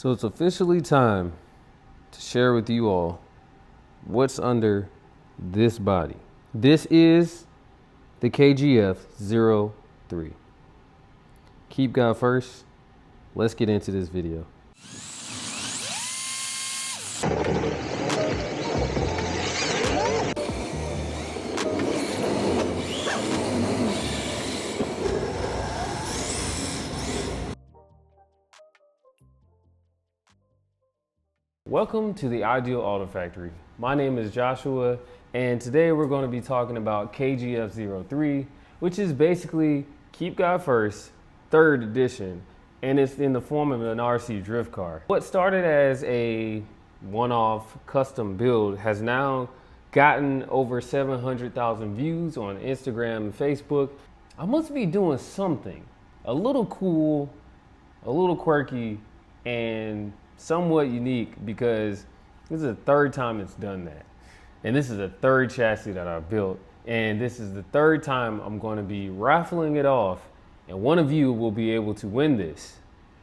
So it's officially time to share with you all what's under this body. This is the KGF03. Keep God first. Let's get into this video. Welcome to the Ideal Auto Factory. My name is Joshua, and today we're going to be talking about KGF03, which is basically Keep God First, 3rd edition, and it's in the form of an RC drift car. What started as a one-off custom build has now gotten over 700,000 views on Instagram and Facebook. I must be doing something a little cool, a little quirky, and somewhat unique, because this is the 3rd time it's done that. And this is the 3rd chassis that I built. And this is the 3rd time I'm going to be raffling it off. And one of you will be able to win this.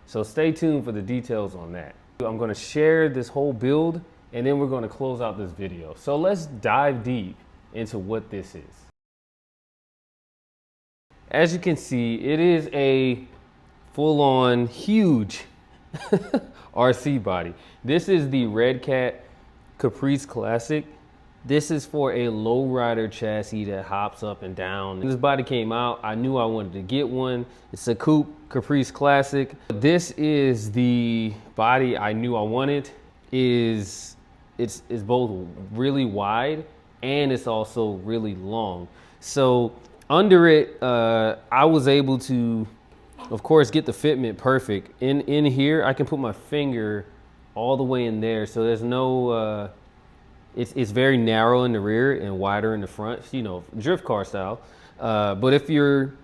So stay tuned for the details on that. I'm going to share this whole build, and then we're going to close out this video. So let's dive deep into what this is. As you can see, it is a full-on huge RC body. This is the Red Cat Caprice Classic. This is for a lowrider chassis that hops up and down. When this body came out, I knew I wanted to get one. It's a coupe Caprice Classic. This is the body I knew I wanted. It's both really wide and it's also really long. So under it, I was able to, of course, get the fitment perfect. In here, I can put my finger all the way in there, so there's no, it's very narrow in the rear and wider in the front, you know, drift car style. But if you're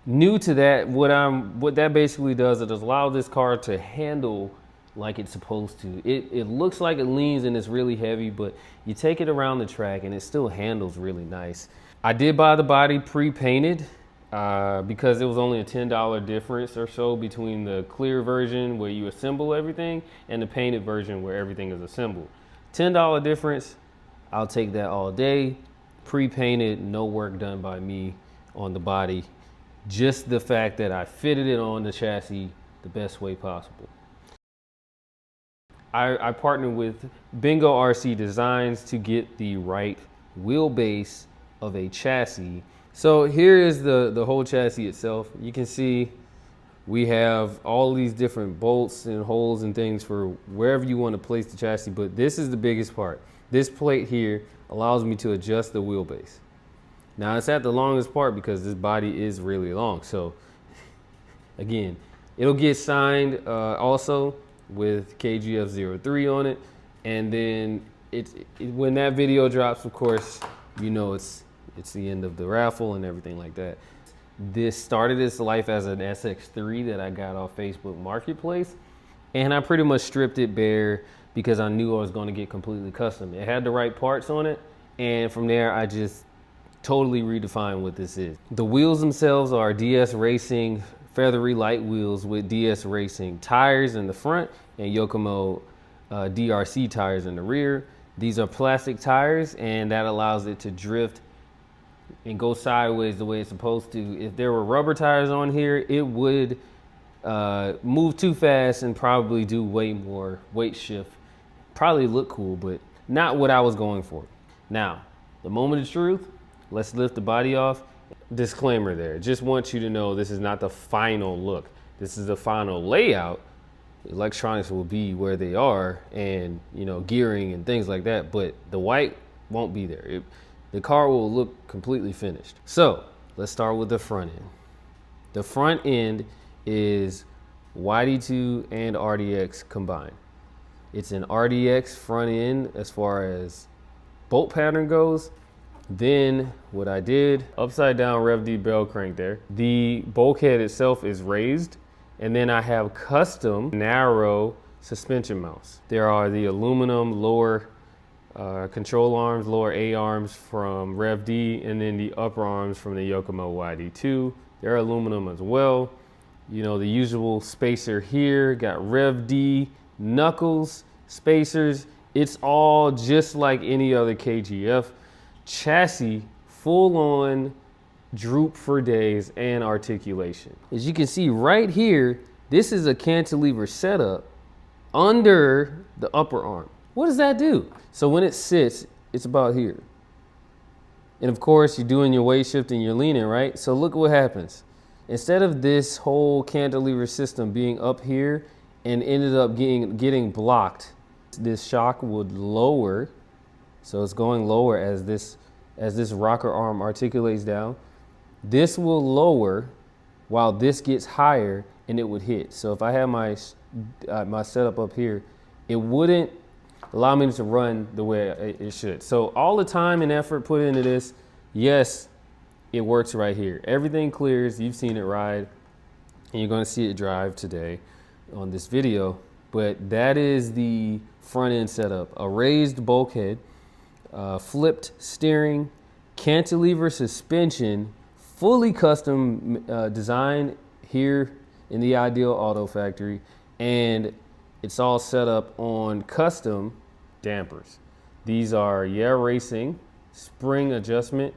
new to that, what that basically does, it allows this car to handle like it's supposed to. It looks like it leans and it's really heavy, but you take it around the track and it still handles really nice. I did buy the body pre-painted, because it was only a $10 difference or so between the clear version where you assemble everything and the painted version where everything is assembled. $10 difference, I'll take that all day. Pre-painted, no work done by me on the body. Just the fact that I fitted it on the chassis the best way possible. I partnered with Bingo RC Designs to get the right wheelbase of a chassis. So here is the whole chassis itself. You can see we have all these different bolts and holes and things for wherever you want to place the chassis, but this is the biggest part. This plate here allows me to adjust the wheelbase. Now it's at the longest part because this body is really long. So again, it'll get signed also with KGF03 on it. And then when that video drops, of course, you know it's the end of the raffle and everything like that. This started its life as an SX3 that I got off Facebook Marketplace, and I pretty much stripped it bare because I knew I was going to get completely custom. It had the right parts on it, and from there I just totally redefined what this is. The wheels themselves are DS Racing feathery light wheels with DS Racing tires in the front and Yokomo DRC tires in the rear. These are plastic tires, and that allows it to drift and go sideways the way it's supposed to. If there were rubber tires on here, it would move too fast and probably do way more weight shift. Probably look cool, but not what I was going for. Now, the moment of truth, let's lift the body off. Disclaimer there, just want you to know this is not the final look. This is the final layout. Electronics will be where they are, and you know, gearing and things like that, but the white won't be there. The car will look completely finished. So let's start with the front end. The front end is YD2 and RDX combined. It's an RDX front end as far as bolt pattern goes. Then what I did, upside down Rev D bell crank there. The bulkhead itself is raised, and then I have custom narrow suspension mounts. There are the aluminum lower control arms, lower A arms from Rev D, and then the upper arms from the Yokomo YD2. They're aluminum as well. You know, the usual spacer here, got Rev D knuckles, spacers. It's all just like any other KGF chassis, full on droop for days and articulation. As you can see right here, this is a cantilever setup under the upper arm. What does that do? So when it sits, it's about here. And of course, you're doing your weight shift and you're leaning, right? So look what happens. Instead of this whole cantilever system being up here and ended up getting blocked, this shock would lower. So it's going lower as this rocker arm articulates down. This will lower while this gets higher and it would hit. So if I have my setup up here, it wouldn't allow me to run the way it should. So all the time and effort put into this, yes, it works right here. Everything clears. You've seen it ride and you're going to see it drive today on this video. But that is the front end setup. A raised bulkhead, flipped steering, cantilever suspension, fully custom designed here in the Ideal Auto Factory, and it's all set up on custom dampers. These are Racing spring adjustment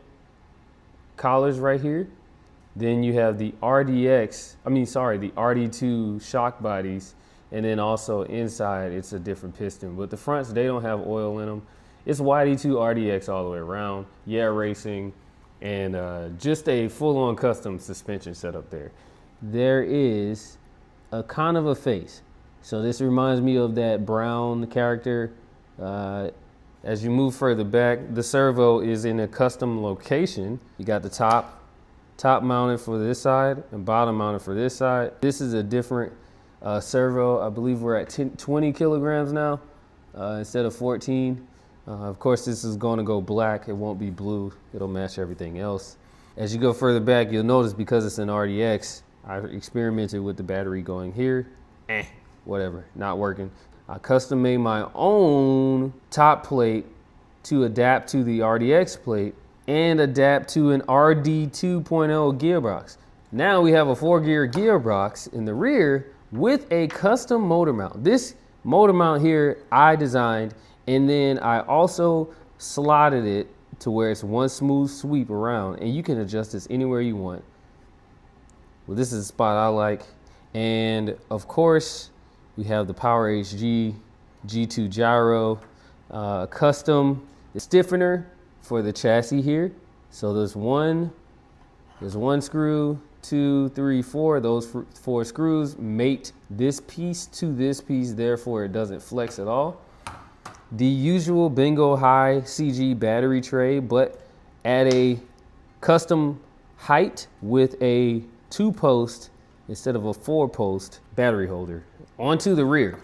collars right here. Then you have the RD2 shock bodies, and then also inside it's a different piston. But the fronts, they don't have oil in them. It's YD2 RDX all the way around. Racing, and just a full-on custom suspension setup there. There is a kind of a face. So this reminds me of that brown character. As you move further back, the servo is in a custom location. You got the top mounted for this side and bottom mounted for this side. This is a different servo. I believe we're at 20 kilograms now instead of 14. Of course, this is going to go black. It won't be blue. It'll match everything else. As you go further back, you'll notice because it's an RDX, I experimented with the battery going here. Whatever, not working. I custom made my own top plate to adapt to the RDX plate and adapt to an RD 2.0 gearbox. Now we have a 4-gear gearbox in the rear with a custom motor mount. This motor mount here I designed, and then I also slotted it to where it's one smooth sweep around, and you can adjust this anywhere you want. Well, this is the spot I like. And of course, we have the Power HG G2 gyro, custom stiffener for the chassis here. So there's one screw, 2, 3, 4. Those 4 screws mate this piece to this piece, therefore it doesn't flex at all. The usual Bingo High CG battery tray, but at a custom height with a 2-post instead of a 4-post battery holder. Onto the rear.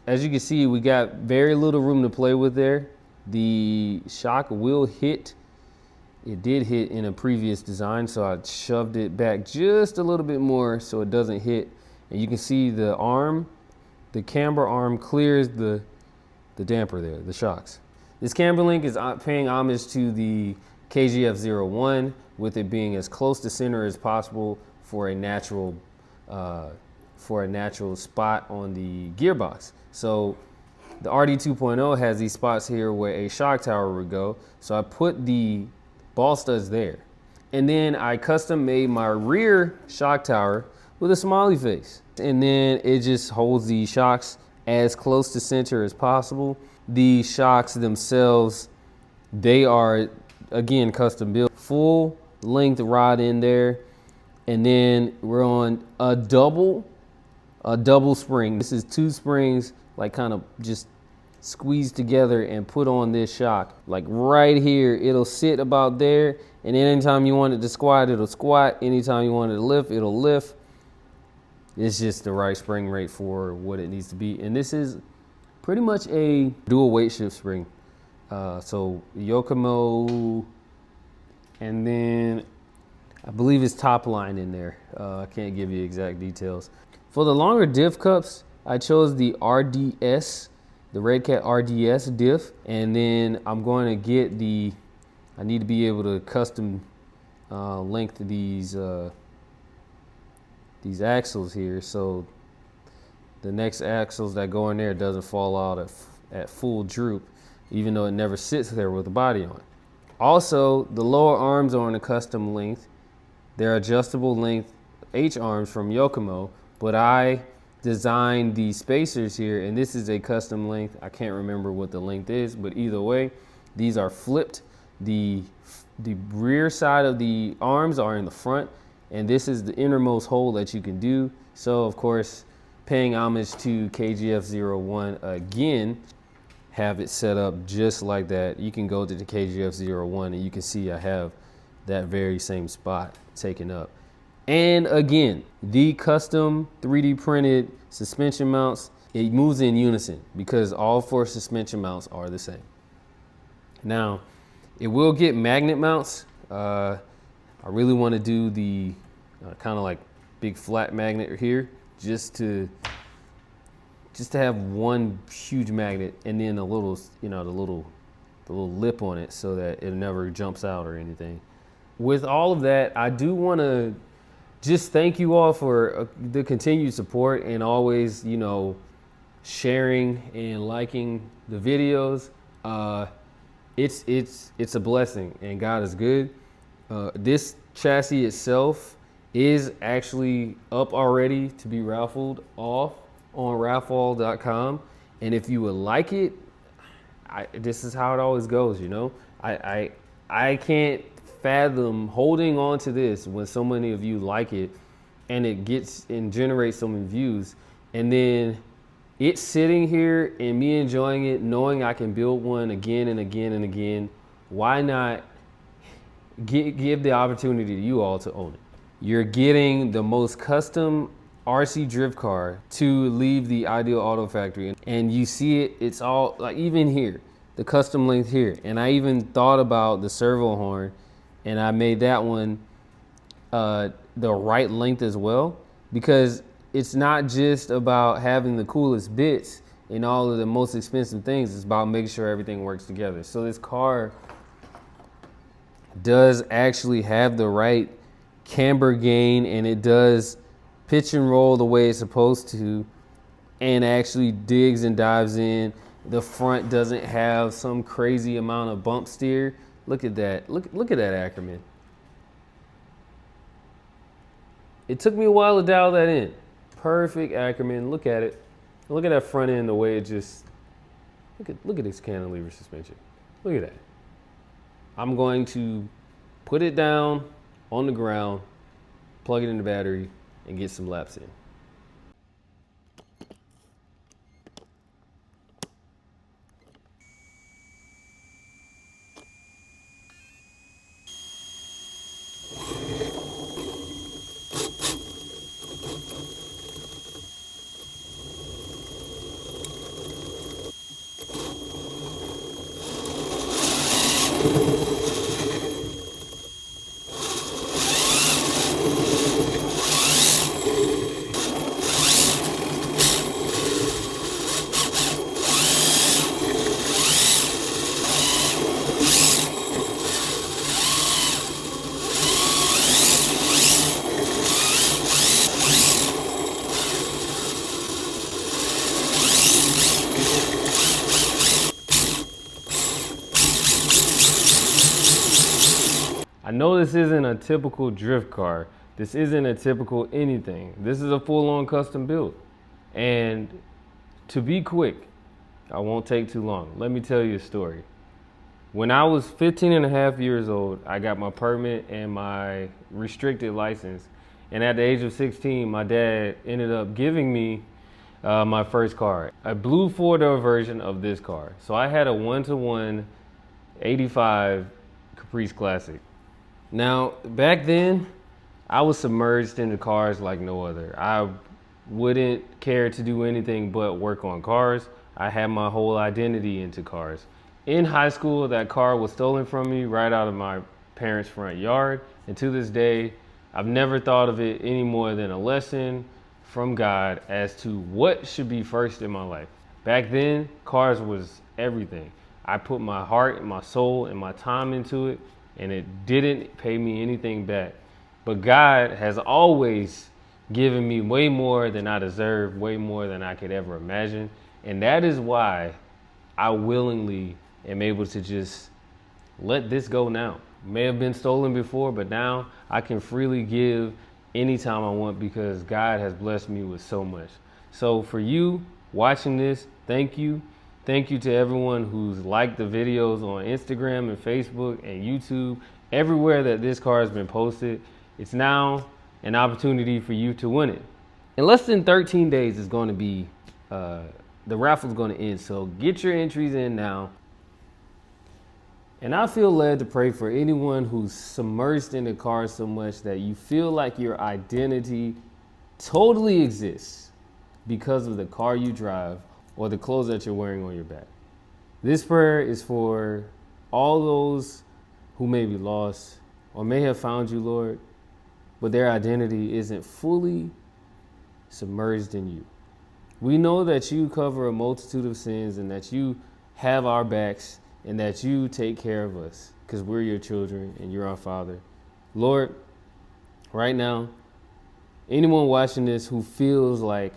As you can see, we got very little room to play with there. The shock will hit. It did hit in a previous design, so I shoved it back just a little bit more so it doesn't hit. And you can see the arm, the camber arm clears the damper there, the shocks. This camber link is paying homage to the KGF01, with it being as close to center as possible for a natural spot on the gearbox. So the RD 2.0 has these spots here where a shock tower would go. So I put the ball studs there. And then I custom made my rear shock tower with a smiley face. And then it just holds the shocks as close to center as possible. The shocks themselves, they are, again, custom built. Full length rod in there. And then we're on a double spring. This is 2 springs, like kind of just squeezed together and put on this shock. Like right here, it'll sit about there. And anytime you want it to squat, it'll squat. Anytime you want it to lift, it'll lift. It's just the right spring rate for what it needs to be. And this is pretty much a dual weight shift spring. So Yokomo, and then I believe it's top line in there. I can't give you exact details. For the longer diff cups, I chose the RDS, the Red Cat RDS diff. And then I'm going to get I need to be able to custom length these axles here. So the next axles that go in there doesn't fall out at full droop, even though it never sits there with the body on. Also, the lower arms are on a custom length. They're adjustable length H arms from Yokomo, but I designed the spacers here, and this is a custom length. I can't remember what the length is, but either way, these are flipped. The rear side of the arms are in the front, and this is the innermost hole that you can do. So of course, paying homage to KGF01 again, have it set up just like that. You can go to the KGF01 and you can see I have that very same spot taken up. And again, the custom 3D printed suspension mounts, it moves in unison because all 4 suspension mounts are the same. Now, it will get magnet mounts. I really want to do the kind of like big flat magnet here, just to have one huge magnet and then a little, the little lip on it so that it never jumps out or anything. With all of that, I do want to just thank you all for the continued support and always, sharing and liking the videos. It's a blessing and God is good. This chassis itself is actually up already to be raffled off on raffle.com. And if you would like it, this is how it always goes, I can't fathom holding on to this when so many of you like it and it gets and generates so many views, and then it's sitting here and me enjoying it, knowing I can build one again and again and again. Why not give the opportunity to you all to own it? You're getting the most custom RC drift car to leave the Ideal Auto Factory, and you see it, it's all like, even here, the custom length here. And I even thought about the servo horn, and I made that one the right length as well, because it's not just about having the coolest bits and all of the most expensive things. It's about making sure everything works together. So this car does actually have the right camber gain, and it does pitch and roll the way it's supposed to, and actually digs and dives in. The front doesn't have some crazy amount of bump steer. Look at that. Look at that Ackerman. It took me a while to dial that in. Perfect Ackerman. Look at it. Look at that front end, the way it just, look at this cantilever suspension. Look at that. I'm going to put it down on the ground, plug it in the battery, and get some laps in. I know this isn't a typical drift car. This isn't a typical anything. This is a full-on custom build. And to be quick, I won't take too long. Let me tell you a story. When I was 15 and a half years old, I got my permit and my restricted license. And at the age of 16, my dad ended up giving me my first car, a blue four-door version of this car. So I had a 1-to-1 85 Caprice Classic. Now, back then, I was submerged into cars like no other. I wouldn't care to do anything but work on cars. I had my whole identity into cars. In high school, that car was stolen from me right out of my parents' front yard. And to this day, I've never thought of it any more than a lesson from God as to what should be first in my life. Back then, cars was everything. I put my heart and my soul and my time into it, and it didn't pay me anything back. But God has always giving me way more than I deserve, way more than I could ever imagine. And that is why I willingly am able to just let this go now. May have been stolen before, but now I can freely give anytime I want because God has blessed me with so much. So for you watching this, thank you. Thank you to everyone who's liked the videos on Instagram and Facebook and YouTube, everywhere that this car has been posted. It's now an opportunity for you to win it. In less than 13 days, it's going to be, the raffle is going to end. So get your entries in now. And I feel led to pray for anyone who's submerged in the car so much that you feel like your identity totally exists because of the car you drive or the clothes that you're wearing on your back. This prayer is for all those who may be lost or may have found you, Lord, but their identity isn't fully submerged in you. We know that you cover a multitude of sins and that you have our backs and that you take care of us because we're your children and you're our Father. Lord, right now, anyone watching this who feels like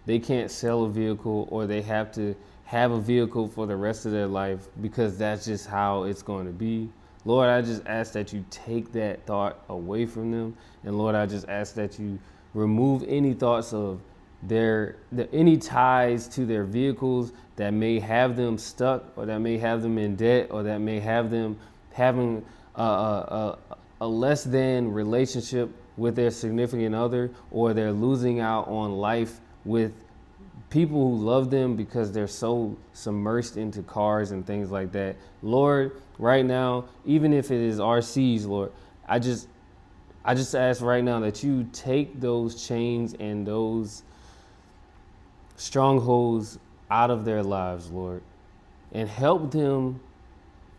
they can't sell a vehicle or they have to have a vehicle for the rest of their life because that's just how it's going to be, Lord, I just ask that you take that thought away from them. And Lord, I just ask that you remove any thoughts of any ties to their vehicles that may have them stuck or that may have them in debt or that may have them having a less than relationship with their significant other, or they're losing out on life with people who love them because they're so submersed into cars and things like that. Lord, right now, even if it is RCs, Lord, I just ask right now that you take those chains and those strongholds out of their lives, Lord, and help them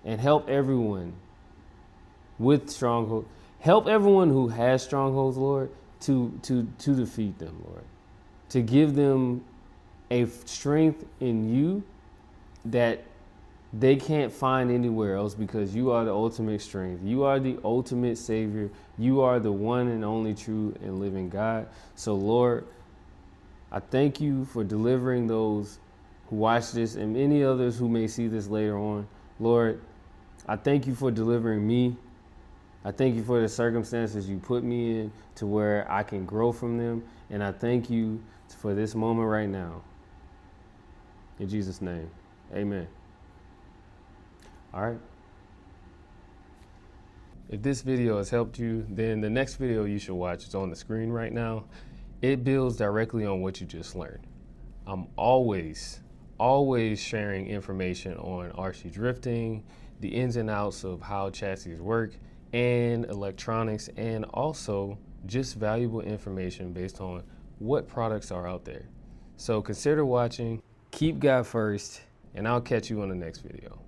and help everyone with strongholds. Help everyone who has strongholds, Lord, to defeat them, Lord, to give them a strength in you that they can't find anywhere else because you are the ultimate strength. You are the ultimate Savior. You are the one and only true and living God. So, Lord, I thank you for delivering those who watch this and many others who may see this later on. Lord, I thank you for delivering me. I thank you for the circumstances you put me in to where I can grow from them. And I thank you for this moment right now. In Jesus' name, amen. All right. If this video has helped you, then the next video you should watch is on the screen right now. It builds directly on what you just learned. I'm always sharing information on RC drifting, the ins and outs of how chassis work, and electronics, and also just valuable information based on what products are out there. So consider watching, keep God first, and I'll catch you on the next video.